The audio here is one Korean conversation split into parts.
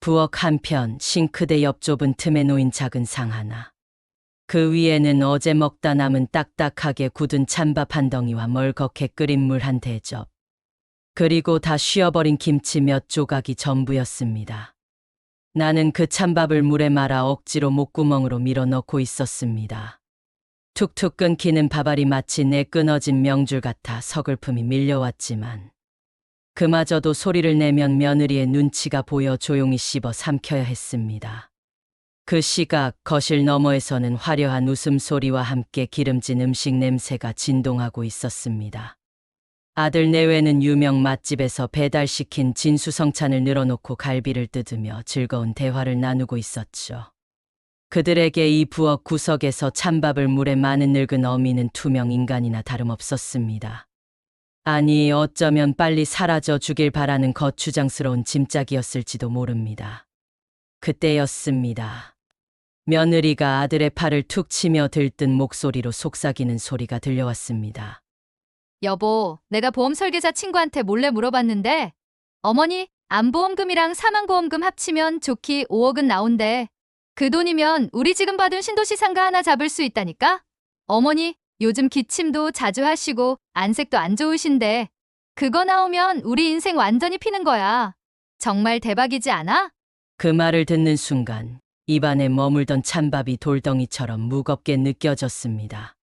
부엌 한편 싱크대 옆 좁은 틈에 놓인 작은 상 하나. 그 위에는 어제 먹다 남은 딱딱하게 굳은 찬밥 한 덩이와 멀겋게 끓인 물 한 대접. 그리고 다 쉬어버린 김치 몇 조각이 전부였습니다. 나는 그 찬밥을 물에 말아 억지로 목구멍으로 밀어 넣고 있었습니다. 툭툭 끊기는 밥알이 마치 내 끊어진 명줄 같아 서글픔이 밀려왔지만 그마저도 소리를 내면 며느리의 눈치가 보여 조용히 씹어 삼켜야 했습니다. 그 시각 거실 너머에서는 화려한 웃음소리와 함께 기름진 음식 냄새가 진동하고 있었습니다. 아들 내외는 유명 맛집에서 배달시킨 진수성찬을 늘어놓고 갈비를 뜯으며 즐거운 대화를 나누고 있었죠. 그들에게 이 부엌 구석에서 찬밥을 물에 마는 늙은 어미는 투명 인간이나 다름없었습니다. 아니, 어쩌면 빨리 사라져 주길 바라는 거추장스러운 짐짝이었을지도 모릅니다. 그때였습니다. 며느리가 아들의 팔을 툭 치며 들뜬 목소리로 속삭이는 소리가 들려왔습니다. 여보, 내가 보험 설계사 친구한테 몰래 물어봤는데 어머니 암보험금이랑 사망보험금 합치면 좋기 5억은 나온대. 그 돈이면 우리 지금 받은 신도시 상가 하나 잡을 수 있다니까? 어머니 요즘 기침도 자주 하시고 안색도 안 좋으신데 그거 나오면 우리 인생 완전히 피는 거야. 정말 대박이지 않아? 그 말을 듣는 순간 입안에 머물던 찬밥이 돌덩이처럼 무겁게 느껴졌습니다.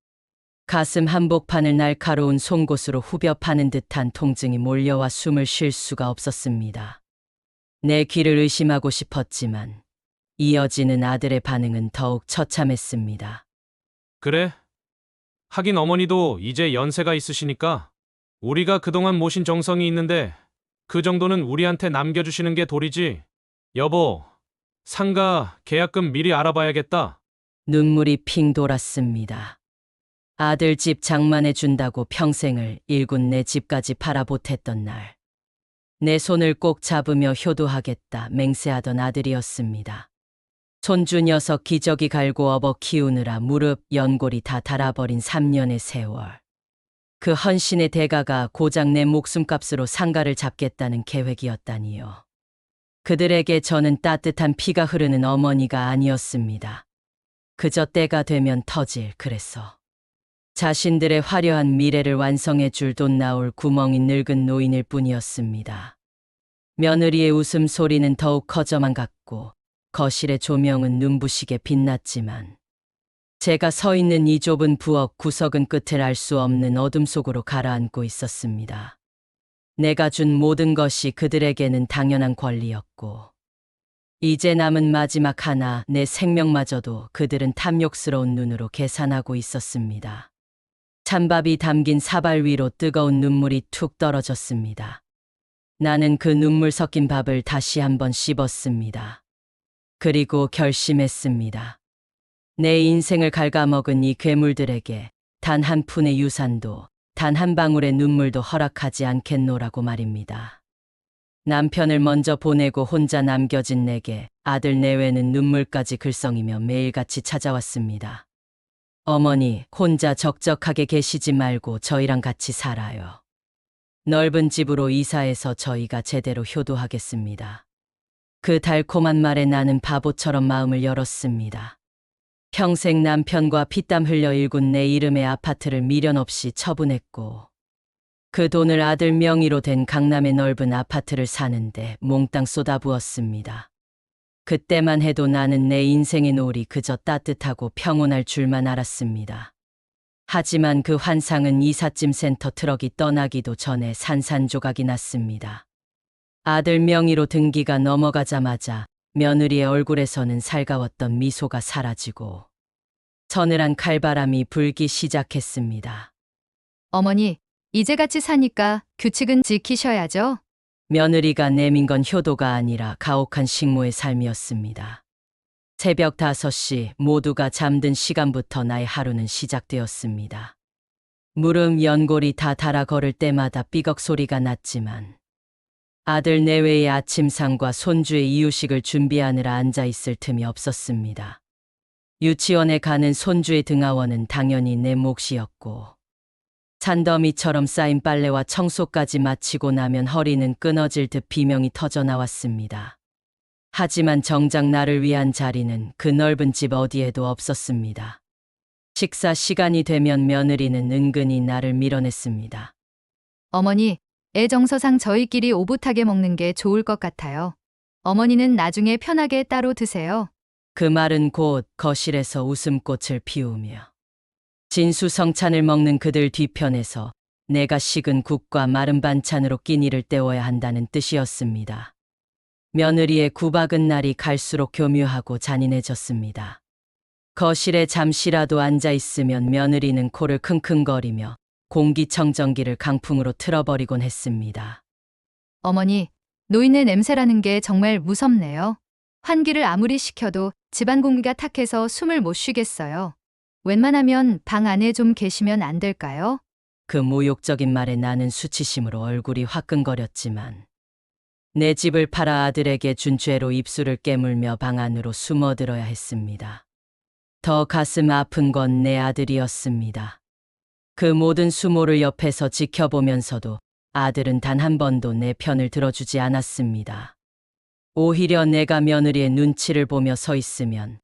가슴 한복판을 날카로운 송곳으로 후벼 파는 듯한 통증이 몰려와 숨을 쉴 수가 없었습니다. 내 귀를 의심하고 싶었지만 이어지는 아들의 반응은 더욱 처참했습니다. 그래? 하긴 어머니도 이제 연세가 있으시니까 우리가 그동안 모신 정성이 있는데 그 정도는 우리한테 남겨주시는 게 도리지. 여보, 상가 계약금 미리 알아봐야겠다. 눈물이 핑 돌았습니다. 아들 집 장만해 준다고 평생을 일군 내 집까지 팔아보탰던 날. 내 손을 꼭 잡으며 효도하겠다 맹세하던 아들이었습니다. 손주 녀석 기저귀 갈고 업어 키우느라 무릎, 연골이 다 닳아버린 3년의 세월. 그 헌신의 대가가 고작 내 목숨값으로 상가를 잡겠다는 계획이었다니요. 그들에게 저는 따뜻한 피가 흐르는 어머니가 아니었습니다. 그저 때가 되면 터질, 그래서 자신들의 화려한 미래를 완성해 줄 돈 나올 구멍인 늙은 노인일 뿐이었습니다. 며느리의 웃음소리는 더욱 커져만 갔고 거실의 조명은 눈부시게 빛났지만 제가 서 있는 이 좁은 부엌 구석은 끝을 알 수 없는 어둠 속으로 가라앉고 있었습니다. 내가 준 모든 것이 그들에게는 당연한 권리였고 이제 남은 마지막 하나, 내 생명마저도 그들은 탐욕스러운 눈으로 계산하고 있었습니다. 찬밥이 담긴 사발 위로 뜨거운 눈물이 툭 떨어졌습니다. 나는 그 눈물 섞인 밥을 다시 한번 씹었습니다. 그리고 결심했습니다. 내 인생을 갉아먹은 이 괴물들에게 단 한 푼의 유산도, 단 한 방울의 눈물도 허락하지 않겠노라고 말입니다. 남편을 먼저 보내고 혼자 남겨진 내게 아들 내외는 눈물까지 글썽이며 매일같이 찾아왔습니다. 어머니, 혼자 적적하게 계시지 말고 저희랑 같이 살아요. 넓은 집으로 이사해서 저희가 제대로 효도하겠습니다. 그 달콤한 말에 나는 바보처럼 마음을 열었습니다. 평생 남편과 피땀 흘려 일군 내 이름의 아파트를 미련 없이 처분했고 그 돈을 아들 명의로 된 강남의 넓은 아파트를 사는데 몽땅 쏟아부었습니다. 그때만 해도 나는 내 인생의 노을이 그저 따뜻하고 평온할 줄만 알았습니다. 하지만 그 환상은 이삿짐 센터 트럭이 떠나기도 전에 산산조각이 났습니다. 아들 명의로 등기가 넘어가자마자 며느리의 얼굴에서는 살가웠던 미소가 사라지고 서늘한 칼바람이 불기 시작했습니다. 어머니, 이제 같이 사니까 규칙은 지키셔야죠. 며느리가 내민 건 효도가 아니라 가혹한 식모의 삶이었습니다. 새벽 5시 모두가 잠든 시간부터 나의 하루는 시작되었습니다. 무릎 연골이 다 닳아 걸을 때마다 삐걱 소리가 났지만 아들 내외의 아침상과 손주의 이유식을 준비하느라 앉아있을 틈이 없었습니다. 유치원에 가는 손주의 등하원은 당연히 내 몫이었고 산더미처럼 쌓인 빨래와 청소까지 마치고 나면 허리는 끊어질 듯 비명이 터져 나왔습니다. 하지만 정작 나를 위한 자리는 그 넓은 집 어디에도 없었습니다. 식사 시간이 되면 며느리는 은근히 나를 밀어냈습니다. 어머니, 애 정서상 저희끼리 오붓하게 먹는 게 좋을 것 같아요. 어머니는 나중에 편하게 따로 드세요. 그 말은 곧 거실에서 웃음꽃을 피우며 진수성찬을 먹는 그들 뒤편에서 내가 식은 국과 마른 반찬으로 끼니를 때워야 한다는 뜻이었습니다. 며느리의 구박은 날이 갈수록 교묘하고 잔인해졌습니다. 거실에 잠시라도 앉아 있으면 며느리는 코를 킁킁거리며 공기청정기를 강풍으로 틀어버리곤 했습니다. 어머니, 노인의 냄새라는 게 정말 무섭네요. 환기를 아무리 시켜도 집안 공기가 탁해서 숨을 못 쉬겠어요. 웬만하면 방 안에 좀 계시면 안 될까요? 그 모욕적인 말에 나는 수치심으로 얼굴이 화끈거렸지만 내 집을 팔아 아들에게 준 죄로 입술을 깨물며 방 안으로 숨어들어야 했습니다. 더 가슴 아픈 건 내 아들이었습니다. 그 모든 수모를 옆에서 지켜보면서도 아들은 단 한 번도 내 편을 들어주지 않았습니다. 오히려 내가 며느리의 눈치를 보며 서 있으면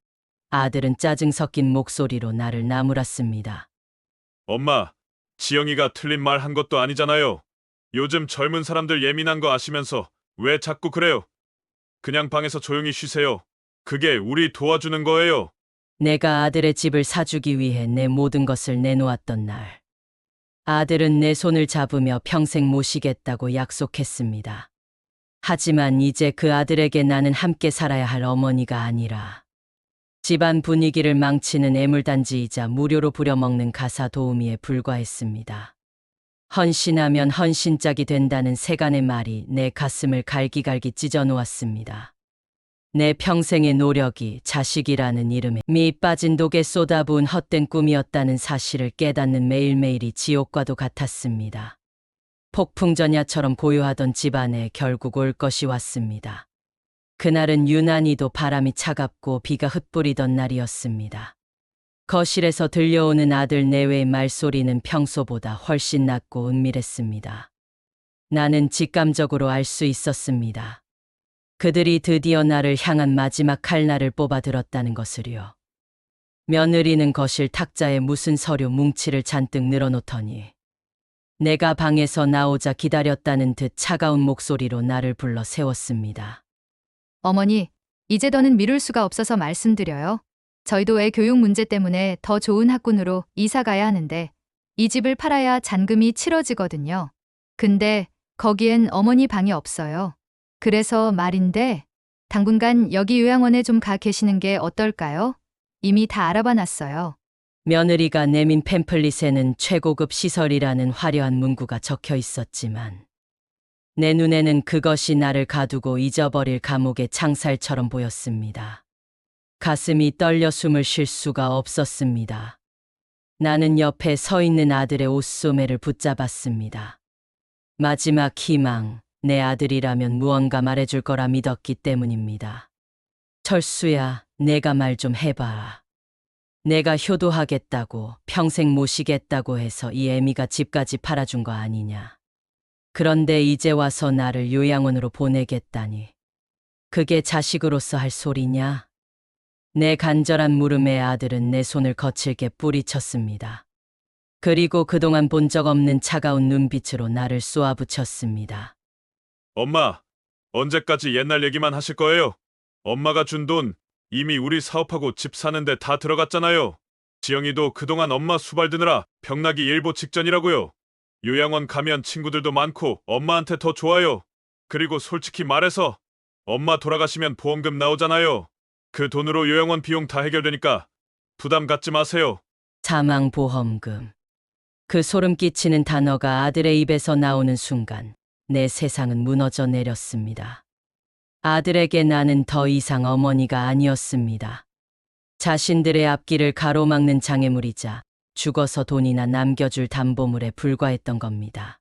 아들은 짜증 섞인 목소리로 나를 나무랐습니다. 엄마, 지영이가 틀린 말 한 것도 아니잖아요. 요즘 젊은 사람들 예민한 거 아시면서 왜 자꾸 그래요? 그냥 방에서 조용히 쉬세요. 그게 우리 도와주는 거예요. 내가 아들의 집을 사주기 위해 내 모든 것을 내놓았던 날, 아들은 내 손을 잡으며 평생 모시겠다고 약속했습니다. 하지만 이제 그 아들에게 나는 함께 살아야 할 어머니가 아니라 집안 분위기를 망치는 애물단지이자 무료로 부려먹는 가사 도우미에 불과했습니다. 헌신하면 헌신짝이 된다는 세간의 말이 내 가슴을 갈기갈기 찢어놓았습니다. 내 평생의 노력이 자식이라는 이름에 밑 빠진 독에 쏟아부은 헛된 꿈이었다는 사실을 깨닫는 매일매일이 지옥과도 같았습니다. 폭풍전야처럼 고요하던 집안에 결국 올 것이 왔습니다. 그날은 유난히도 바람이 차갑고 비가 흩뿌리던 날이었습니다. 거실에서 들려오는 아들 내외의 말소리는 평소보다 훨씬 낮고 은밀했습니다. 나는 직감적으로 알 수 있었습니다. 그들이 드디어 나를 향한 마지막 칼날을 뽑아 들었다는 것을요. 며느리는 거실 탁자에 무슨 서류 뭉치를 잔뜩 늘어놓더니 내가 방에서 나오자 기다렸다는 듯 차가운 목소리로 나를 불러 세웠습니다. 어머니, 이제 더는 미룰 수가 없어서 말씀드려요. 저희도 애 교육 문제 때문에 더 좋은 학군으로 이사 가야 하는데 이 집을 팔아야 잔금이 치러지거든요. 근데 거기엔 어머니 방이 없어요. 그래서 말인데 당분간 여기 요양원에 좀 가 계시는 게 어떨까요? 이미 다 알아봐 놨어요. 며느리가 내민 팸플릿에는 최고급 시설이라는 화려한 문구가 적혀 있었지만 내 눈에는 그것이 나를 가두고 잊어버릴 감옥의 창살처럼 보였습니다. 가슴이 떨려 숨을 쉴 수가 없었습니다. 나는 옆에 서 있는 아들의 옷소매를 붙잡았습니다. 마지막 희망, 내 아들이라면 무언가 말해줄 거라 믿었기 때문입니다. 철수야, 내가 말 좀 해봐. 내가 효도하겠다고, 평생 모시겠다고 해서 이 애미가 집까지 팔아준 거 아니냐. 그런데 이제 와서 나를 요양원으로 보내겠다니. 그게 자식으로서 할 소리냐? 내 간절한 물음에 아들은 내 손을 거칠게 뿌리쳤습니다. 그리고 그동안 본 적 없는 차가운 눈빛으로 나를 쏘아붙였습니다. 엄마, 언제까지 옛날 얘기만 하실 거예요? 엄마가 준 돈 이미 우리 사업하고 집 사는데 다 들어갔잖아요. 지영이도 그동안 엄마 수발 드느라 병나기 일보 직전이라고요. 요양원 가면 친구들도 많고 엄마한테 더 좋아요. 그리고 솔직히 말해서 엄마 돌아가시면 보험금 나오잖아요. 그 돈으로 요양원 비용 다 해결되니까 부담 갖지 마세요. 사망보험금. 그 소름 끼치는 단어가 아들의 입에서 나오는 순간 내 세상은 무너져 내렸습니다. 아들에게 나는 더 이상 어머니가 아니었습니다. 자신들의 앞길을 가로막는 장애물이자 죽어서 돈이나 남겨줄 담보물에 불과했던 겁니다.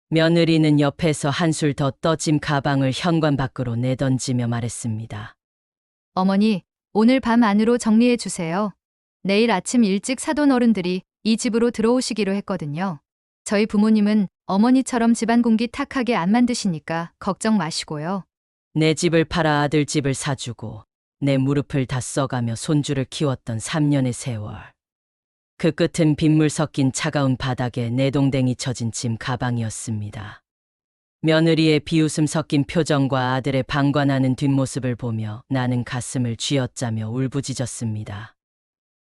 며느리는 옆에서 한술 더 떠짐 가방을 현관 밖으로 내던지며 말했습니다. 어머니, 오늘 밤 안으로 정리해 주세요. 내일 아침 일찍 사돈 어른들이 이 집으로 들어오시기로 했거든요. 저희 부모님은 어머니처럼 집안 공기 탁하게 안 만드시니까 걱정 마시고요. 내 집을 팔아 아들 집을 사주고 내 무릎을 다 써가며 손주를 키웠던 3년의 세월. 그 끝은 빗물 섞인 차가운 바닥에 내동댕이 쳐진 짐 가방이었습니다. 며느리의 비웃음 섞인 표정과 아들의 방관하는 뒷모습을 보며 나는 가슴을 쥐어짜며 울부짖었습니다.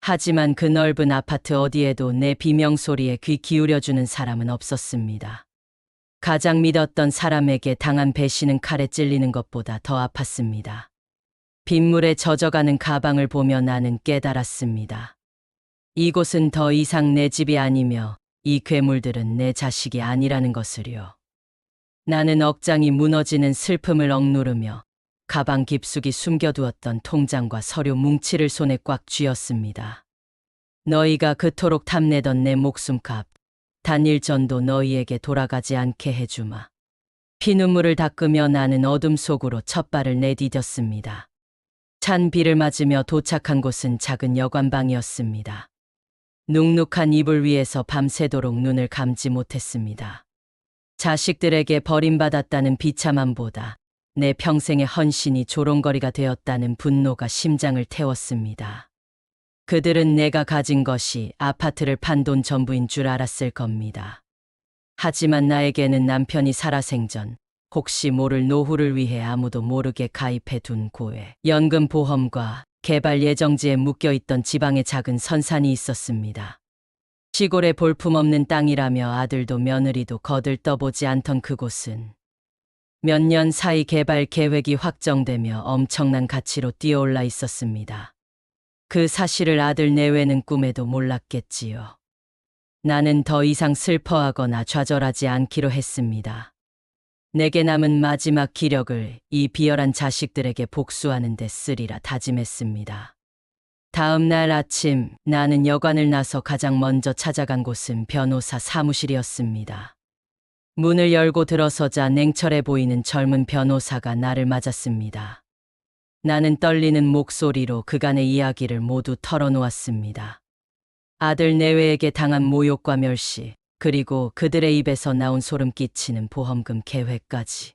하지만 그 넓은 아파트 어디에도 내 비명소리에 귀 기울여주는 사람은 없었습니다. 가장 믿었던 사람에게 당한 배신은 칼에 찔리는 것보다 더 아팠습니다. 빗물에 젖어가는 가방을 보며 나는 깨달았습니다. 이곳은 더 이상 내 집이 아니며 이 괴물들은 내 자식이 아니라는 것을요. 나는 억장이 무너지는 슬픔을 억누르며 가방 깊숙이 숨겨두었던 통장과 서류 뭉치를 손에 꽉 쥐었습니다. 너희가 그토록 탐내던 내 목숨값, 단 일전도 너희에게 돌아가지 않게 해주마. 피눈물을 닦으며 나는 어둠 속으로 첫 발을 내디뎠습니다. 찬 비를 맞으며 도착한 곳은 작은 여관방이었습니다. 눅눅한 이불 위에서 밤새도록 눈을 감지 못했습니다. 자식들에게 버림받았다는 비참함보다 내 평생의 헌신이 조롱거리가 되었다는 분노가 심장을 태웠습니다. 그들은 내가 가진 것이 아파트를 판 돈 전부인 줄 알았을 겁니다. 하지만 나에게는 남편이 살아생전 혹시 모를 노후를 위해 아무도 모르게 가입해둔 고액 연금 보험과 개발 예정지에 묶여있던 지방의 작은 선산이 있었습니다. 시골의 볼품없는 땅이라며 아들도 며느리도 거들떠보지 않던 그곳은 몇 년 사이 개발 계획이 확정되며 엄청난 가치로 뛰어올라 있었습니다. 그 사실을 아들 내외는 꿈에도 몰랐겠지요. 나는 더 이상 슬퍼하거나 좌절하지 않기로 했습니다. 내게 남은 마지막 기력을 이 비열한 자식들에게 복수하는 데 쓰리라 다짐했습니다. 다음 날 아침 나는 여관을 나서 가장 먼저 찾아간 곳은 변호사 사무실이었습니다. 문을 열고 들어서자 냉철해 보이는 젊은 변호사가 나를 맞았습니다. 나는 떨리는 목소리로 그간의 이야기를 모두 털어놓았습니다. 아들 내외에게 당한 모욕과 멸시, 그리고 그들의 입에서 나온 소름 끼치는 보험금 계획까지.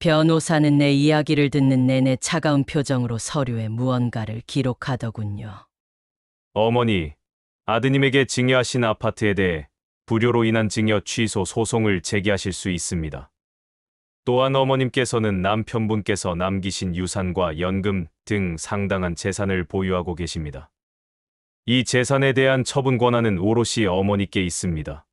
변호사는 내 이야기를 듣는 내내 차가운 표정으로 서류에 무언가를 기록하더군요. 어머니, 아드님에게 증여하신 아파트에 대해 불효로 인한 증여 취소 소송을 제기하실 수 있습니다. 또한 어머님께서는 남편분께서 남기신 유산과 연금 등 상당한 재산을 보유하고 계십니다. 이 재산에 대한 처분 권한은 오롯이 어머니께 있습니다.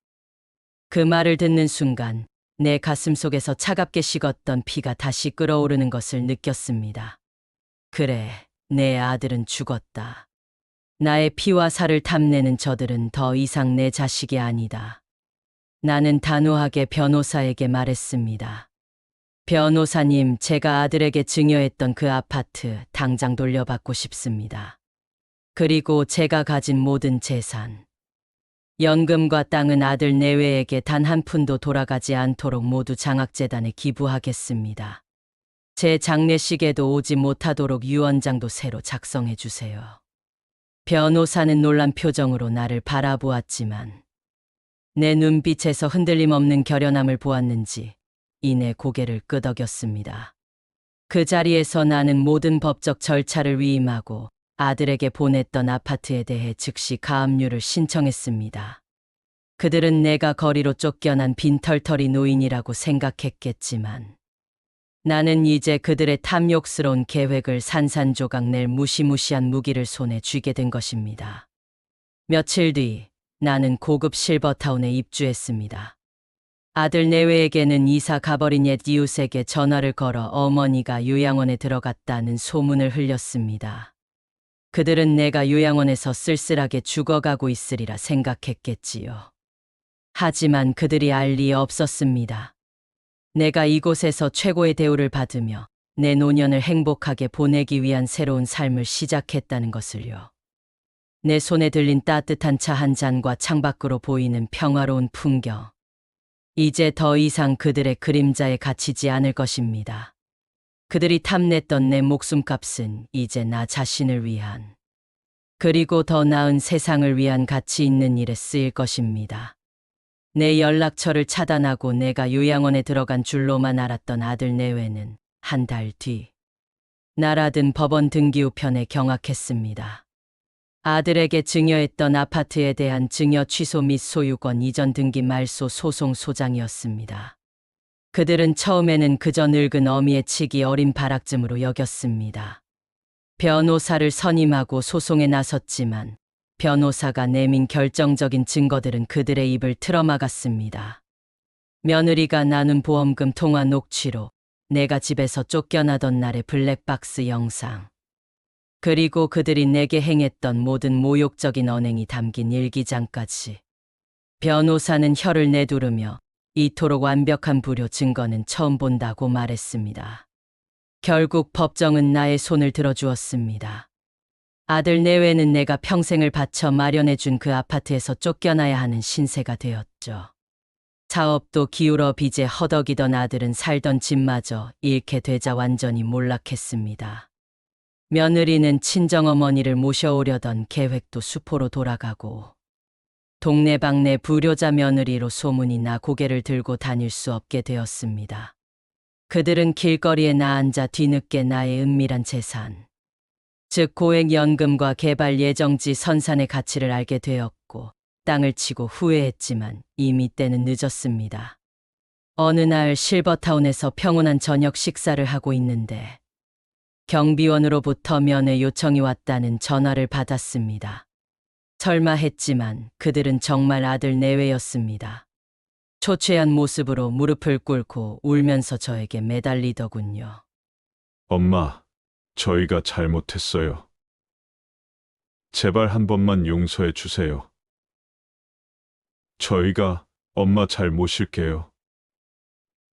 그 말을 듣는 순간 내 가슴 속에서 차갑게 식었던 피가 다시 끓어오르는 것을 느꼈습니다. 그래, 내 아들은 죽었다. 나의 피와 살을 탐내는 저들은 더 이상 내 자식이 아니다. 나는 단호하게 변호사에게 말했습니다. 변호사님, 제가 아들에게 증여했던 그 아파트 당장 돌려받고 싶습니다. 그리고 제가 가진 모든 재산, 연금과 땅은 아들 내외에게 단 한 푼도 돌아가지 않도록 모두 장학재단에 기부하겠습니다. 제 장례식에도 오지 못하도록 유언장도 새로 작성해 주세요. 변호사는 놀란 표정으로 나를 바라보았지만 내 눈빛에서 흔들림 없는 결연함을 보았는지 이내 고개를 끄덕였습니다. 그 자리에서 나는 모든 법적 절차를 위임하고 아들에게 보냈던 아파트에 대해 즉시 가압류를 신청했습니다. 그들은 내가 거리로 쫓겨난 빈털터리 노인이라고 생각했겠지만 나는 이제 그들의 탐욕스러운 계획을 산산조각 낼 무시무시한 무기를 손에 쥐게 된 것입니다. 며칠 뒤 나는 고급 실버타운에 입주했습니다. 아들 내외에게는 이사 가버린 옛 이웃에게 전화를 걸어 어머니가 요양원에 들어갔다는 소문을 흘렸습니다. 그들은 내가 요양원에서 쓸쓸하게 죽어가고 있으리라 생각했겠지요. 하지만 그들이 알 리 없었습니다. 내가 이곳에서 최고의 대우를 받으며 내 노년을 행복하게 보내기 위한 새로운 삶을 시작했다는 것을요. 내 손에 들린 따뜻한 차 한 잔과 창밖으로 보이는 평화로운 풍경. 이제 더 이상 그들의 그림자에 갇히지 않을 것입니다. 그들이 탐냈던 내 목숨값은 이제 나 자신을 위한, 그리고 더 나은 세상을 위한 가치 있는 일에 쓰일 것입니다. 내 연락처를 차단하고 내가 요양원에 들어간 줄로만 알았던 아들 내외는 한 달 뒤, 나라든 법원 등기 우편에 경악했습니다. 아들에게 증여했던 아파트에 대한 증여 취소 및 소유권 이전 등기 말소 소송 소장이었습니다. 그들은 처음에는 그저 늙은 어미의 치기 어린 발악쯤으로 여겼습니다. 변호사를 선임하고 소송에 나섰지만 변호사가 내민 결정적인 증거들은 그들의 입을 틀어막았습니다. 며느리가 나눈 보험금 통화 녹취록, 내가 집에서 쫓겨나던 날의 블랙박스 영상, 그리고 그들이 내게 행했던 모든 모욕적인 언행이 담긴 일기장까지. 변호사는 혀를 내두르며 이토록 완벽한 불효 증거는 처음 본다고 말했습니다. 결국 법정은 나의 손을 들어주었습니다. 아들 내외는 내가 평생을 바쳐 마련해준 그 아파트에서 쫓겨나야 하는 신세가 되었죠. 사업도 기울어 빚에 허덕이던 아들은 살던 집마저 잃게 되자 완전히 몰락했습니다. 며느리는 친정어머니를 모셔오려던 계획도 수포로 돌아가고, 동네방네 불효자 며느리로 소문이 나 고개를 들고 다닐 수 없게 되었습니다. 그들은 길거리에 나앉아 뒤늦게 나의 은밀한 재산, 즉 고액연금과 개발 예정지 선산의 가치를 알게 되었고, 땅을 치고 후회했지만 이미 때는 늦었습니다. 어느 날 실버타운에서 평온한 저녁 식사를 하고 있는데 경비원으로부터 면회 요청이 왔다는 전화를 받았습니다. 설마 했지만 그들은 정말 아들 내외였습니다. 초췌한 모습으로 무릎을 꿇고 울면서 저에게 매달리더군요. 엄마, 저희가 잘못했어요. 제발 한 번만 용서해 주세요. 저희가 엄마 잘 모실게요.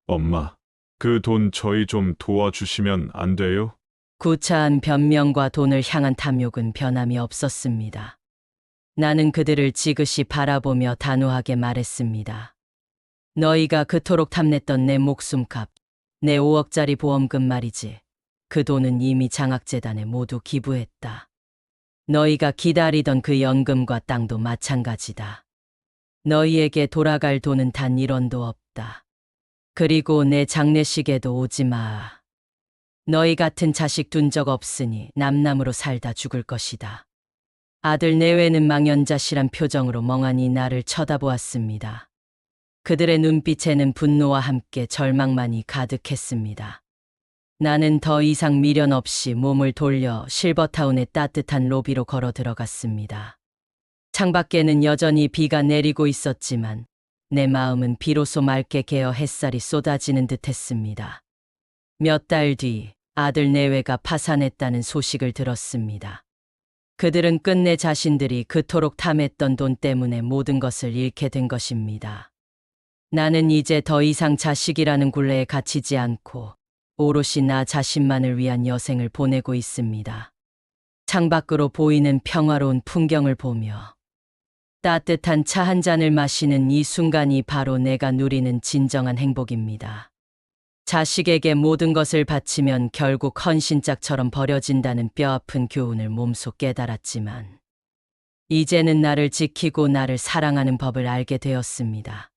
엄마, 그 돈 저희 좀 도와주시면 안 돼요? 구차한 변명과 돈을 향한 탐욕은 변함이 없었습니다. 나는 그들을 지그시 바라보며 단호하게 말했습니다. 너희가 그토록 탐냈던 내 목숨값, 내 5억짜리 보험금 말이지. 그 돈은 이미 장학재단에 모두 기부했다. 너희가 기다리던 그 연금과 땅도 마찬가지다. 너희에게 돌아갈 돈은 단 1원도 없다. 그리고 내 장례식에도 오지 마. 너희 같은 자식 둔 적 없으니 남남으로 살다 죽을 것이다. 아들 내외는 망연자실한 표정으로 멍하니 나를 쳐다보았습니다. 그들의 눈빛에는 분노와 함께 절망만이 가득했습니다. 나는 더 이상 미련 없이 몸을 돌려 실버타운의 따뜻한 로비로 걸어 들어갔습니다. 창밖에는 여전히 비가 내리고 있었지만 내 마음은 비로소 맑게 개어 햇살이 쏟아지는 듯했습니다. 몇 달 뒤 아들 내외가 파산했다는 소식을 들었습니다. 그들은 끝내 자신들이 그토록 탐했던 돈 때문에 모든 것을 잃게 된 것입니다. 나는 이제 더 이상 자식이라는 굴레에 갇히지 않고 오롯이 나 자신만을 위한 여생을 보내고 있습니다. 창밖으로 보이는 평화로운 풍경을 보며 따뜻한 차 한 잔을 마시는 이 순간이 바로 내가 누리는 진정한 행복입니다. 자식에게 모든 것을 바치면 결국 헌신짝처럼 버려진다는 뼈아픈 교훈을 몸소 깨달았지만 이제는 나를 지키고 나를 사랑하는 법을 알게 되었습니다.